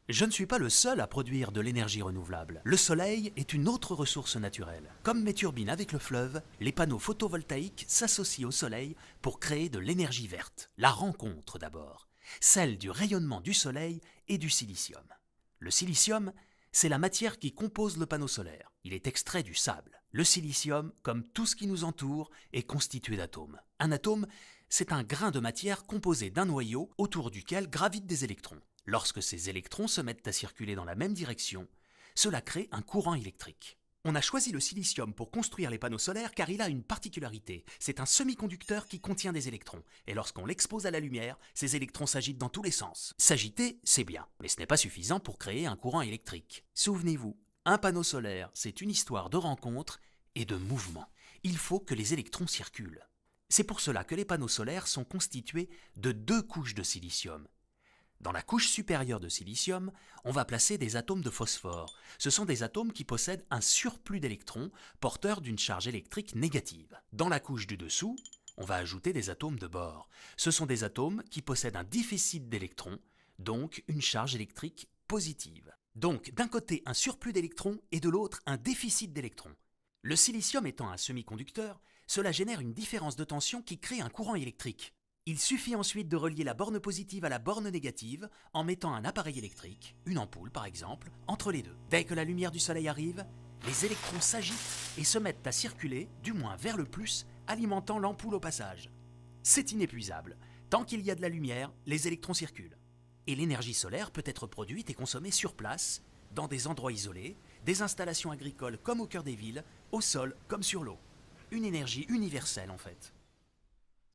Je ne suis pas le seul à produire de l'énergie renouvelable. Le soleil est une autre ressource naturelle. Comme mes turbines avec le fleuve, les panneaux photovoltaïques s'associent au soleil pour créer de l'énergie verte. La rencontre d'abord, celle du rayonnement du soleil et du silicium. Le silicium, c'est la matière qui compose le panneau solaire. Il est extrait du sable. Le silicium, comme tout ce qui nous entoure, est constitué d'atomes. Un atome, c'est un grain de matière composé d'un noyau autour duquel gravitent des électrons. Lorsque ces électrons se mettent à circuler dans la même direction, cela crée un courant électrique. On a choisi le silicium pour construire les panneaux solaires car il a une particularité. C'est un semi-conducteur qui contient des électrons. Et lorsqu'on l'expose à la lumière, ces électrons s'agitent dans tous les sens. S'agiter, c'est bien, mais ce n'est pas suffisant pour créer un courant électrique. Souvenez-vous, un panneau solaire, c'est une histoire de rencontre et de mouvement. Il faut que les électrons circulent. C'est pour cela que les panneaux solaires sont constitués de 2 couches de silicium. Dans la couche supérieure de silicium, on va placer des atomes de phosphore. Ce sont des atomes qui possèdent un surplus d'électrons porteurs d'une charge électrique négative. Dans la couche du dessous, on va ajouter des atomes de bore. Ce sont des atomes qui possèdent un déficit d'électrons, donc une charge électrique positive. Donc d'un côté un surplus d'électrons et de l'autre un déficit d'électrons. Le silicium étant un semi-conducteur, cela génère une différence de tension qui crée un courant électrique. Il suffit ensuite de relier la borne positive à la borne négative en mettant un appareil électrique, une ampoule par exemple, entre les deux. Dès que la lumière du soleil arrive, les électrons s'agitent et se mettent à circuler, du moins vers le plus, alimentant l'ampoule au passage. C'est inépuisable. Tant qu'il y a de la lumière, les électrons circulent. Et l'énergie solaire peut être produite et consommée sur place, dans des endroits isolés, des installations agricoles comme au cœur des villes, au sol comme sur l'eau. Une énergie universelle en fait.